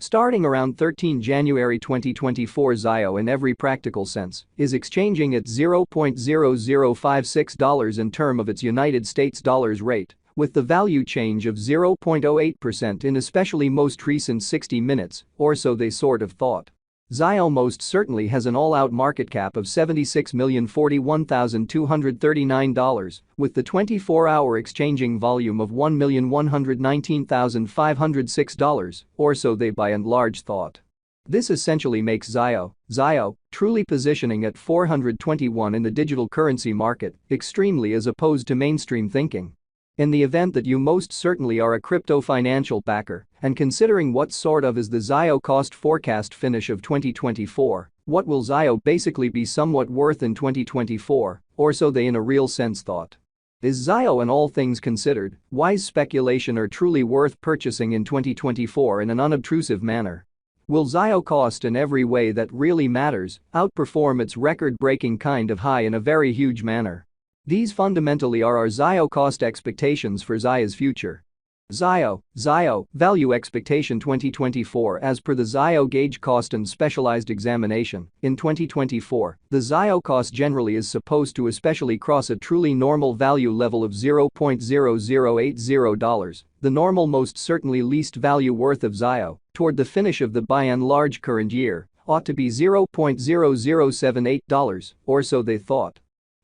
Starting around 13 January 2024, ZIO in every practical sense is exchanging at $0.0056 in term of its United States dollars rate, with the value change of 0.08% in especially most recent 60 minutes, or so they sort of thought. ZIO most certainly has an all-out market cap of $76,041,239, with the 24-hour exchanging volume of $1,119,506, or so they by and large thought. This essentially makes ZIO truly positioning at 421 in the digital currency market, extremely as opposed to mainstream thinking. In the event that you most certainly are a crypto financial backer, and considering what sort of is the ZIO cost forecast finish of 2024, what will ZIO basically be somewhat worth in 2024, or so they in a real sense thought. Is ZIO in all things considered, wise speculation or truly worth purchasing in 2024 in an unobtrusive manner? Will ZIO cost in every way that really matters outperform its record-breaking kind of high in a very huge manner? These fundamentally are our ZIO cost expectations for ZIO's future. ZIO value expectation 2024. As per the ZIO gauge cost and specialized examination, in 2024, the ZIO cost generally is supposed to especially cross a truly normal value level of $0.0080, the normal most certainly least value worth of ZIO, toward the finish of the by and large current year, ought to be $0.0078, or so they thought.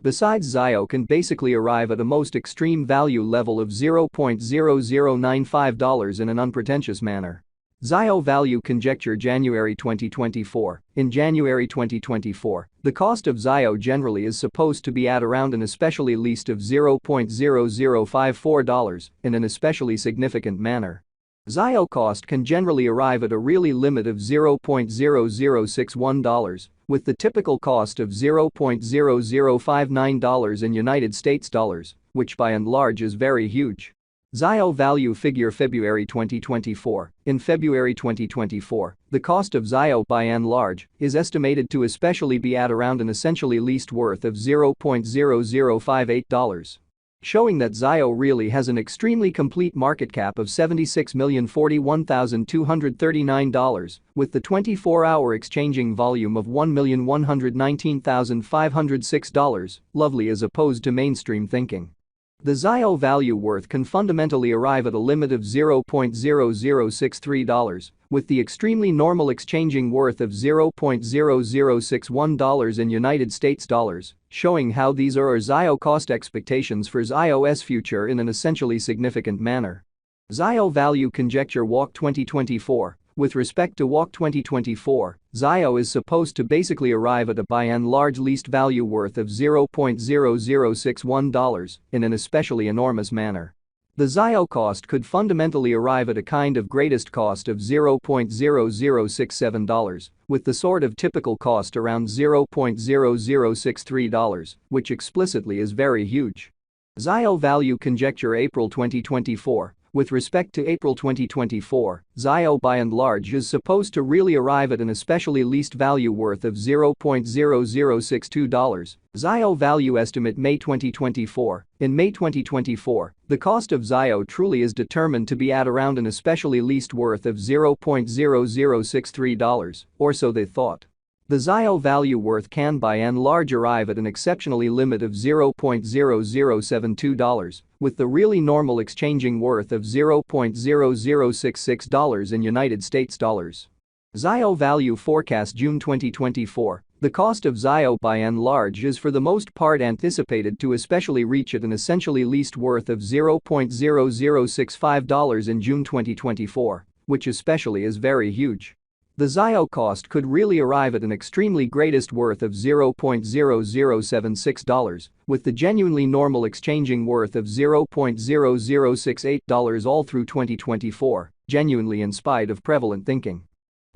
Besides, ZIO can basically arrive at a most extreme value level of $0.0095 in an unpretentious manner. ZIO value conjecture January 2024. In January 2024, the cost of ZIO generally is supposed to be at around an especially least of $0.0054 in an especially significant manner. ZIO cost can generally arrive at a really limit of $0.0061, with the typical cost of $0.0059 in United States dollars, which by and large is very huge. ZIO value figure February 2024. In February 2024, the cost of ZIO by and large is estimated to especially be at around an essentially least worth of $0.0058. Showing that ZIO really has an extremely complete market cap of $76,041,239, with the 24-hour exchanging volume of $1,119,506, lovely as opposed to mainstream thinking. The ZIO value worth can fundamentally arrive at a limit of $0.0063, with the extremely normal exchanging worth of $0.0061 in United States dollars, showing how these are our ZIO cost expectations for ZIO's future in an essentially significant manner. ZIO value conjecture walk 2024. With respect to walk 2024, ZIO is supposed to basically arrive at a by and large least value worth of $0.0061 in an especially enormous manner. The ZIO cost could fundamentally arrive at a kind of greatest cost of $0.0067, with the sort of typical cost around $0.0063, which explicitly is very huge. ZIO value conjecture April 2024. With respect to April 2024, ZIO by and large is supposed to really arrive at an especially least value worth of $0.0062. ZIO value estimate May 2024. In May 2024, the cost of ZIO truly is determined to be at around an especially least worth of $0.0063, or so they thought. The ZIO value worth can by and large arrive at an exceptionally limit of $0.0072, with the really normal exchanging worth of $0.0066 in United States dollars. ZIO value forecast June 2024. The cost of ZIO by and large is for the most part anticipated to especially reach at an essentially least worth of $0.0065 in June 2024, which especially is very huge. The ZIO cost could really arrive at an extremely greatest worth of $0.0076, with the genuinely normal exchanging worth of $0.0068 all through 2024, genuinely in spite of prevalent thinking.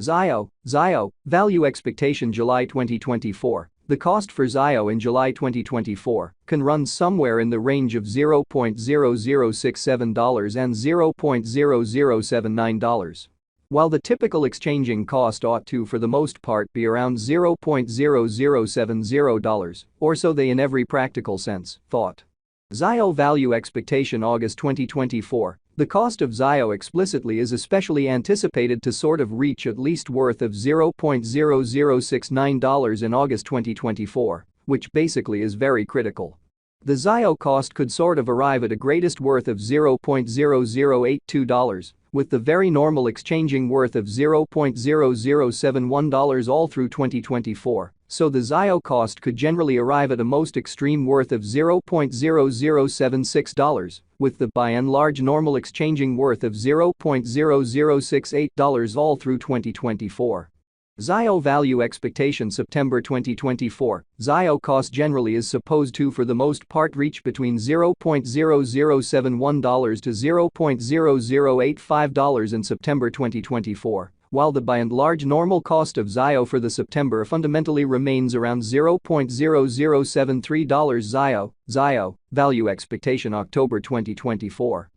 ZIO value expectation July 2024. The cost for ZIO in July 2024 can run somewhere in the range of $0.0067 and $0.0079. While the typical exchanging cost ought to for the most part be around $0.0070, or so they in every practical sense thought. ZIO value expectation August 2024. The cost of ZIO explicitly is especially anticipated to sort of reach at least worth of $0.0069 in August 2024, which basically is very critical. The ZIO cost could sort of arrive at a greatest worth of $0.0082, with the very normal exchanging worth of $0.0071 all through 2024, so the ZIO cost could generally arrive at a most extreme worth of $0.0076, with the by and large normal exchanging worth of $0.0068 all through 2024. ZIO value expectation September 2024, ZIO cost generally is supposed to for the most part reach between $0.0071 to $0.0085 in September 2024, while the by and large normal cost of ZIO for the September fundamentally remains around $0.0073 ZIO value expectation October 2024.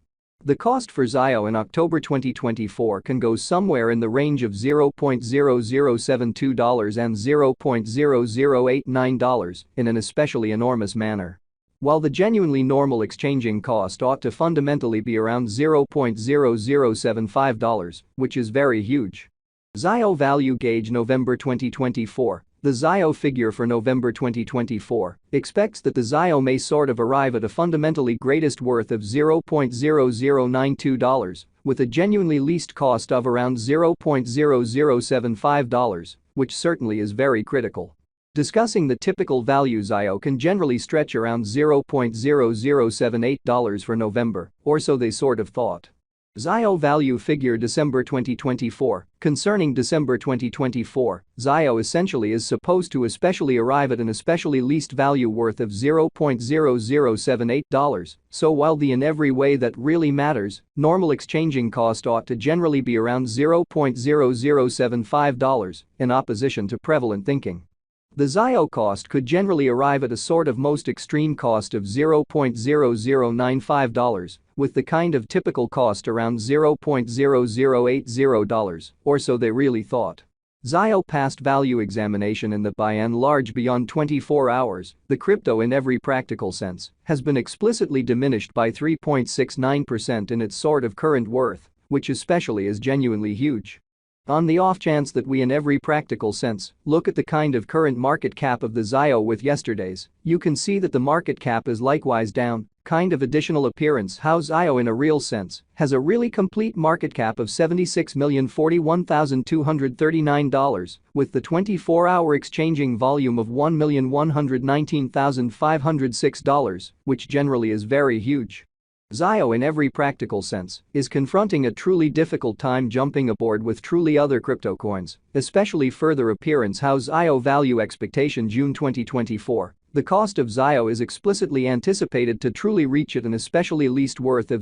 The cost for ZIO in October 2024 can go somewhere in the range of $0.0072 and $0.0089 in an especially enormous manner. While the genuinely normal exchanging cost ought to fundamentally be around $0.0075, which is very huge. ZIO value gauge November 2024. The ZIO figure for November 2024 expects that the ZIO may sort of arrive at a fundamentally greatest worth of $0.0092, with a genuinely least cost of around $0.0075, which certainly is very critical. Discussing the typical value ZIO can generally stretch around $0.0078 for November, or so they sort of thought. ZIO value figure December 2024. Concerning December 2024, ZIO essentially is supposed to especially arrive at an especially least value worth of $0.0078, so while the in every way that really matters, normal exchanging cost ought to generally be around $0.0075, in opposition to prevalent thinking. The ZIO cost could generally arrive at a sort of most extreme cost of $0.0095, with the kind of typical cost around $0.0080, or so they really thought. ZIO passed value examination in the by and large beyond 24 hours, the crypto in every practical sense, has been explicitly diminished by 3.69% in its sort of current worth, which especially is genuinely huge. On the off chance that we in every practical sense look at the kind of current market cap of the ZIO with yesterday's, you can see that the market cap is likewise down, kind of additional appearance how ZIO in a real sense has a really complete market cap of $76,041,239, with the 24-hour exchanging volume of $1,119,506, which generally is very huge. ZIO in every practical sense is confronting a truly difficult time jumping aboard with truly other crypto coins, especially further appearance how ZIO value expectation June 2024. The cost of ZIO is explicitly anticipated to truly reach at an especially least worth of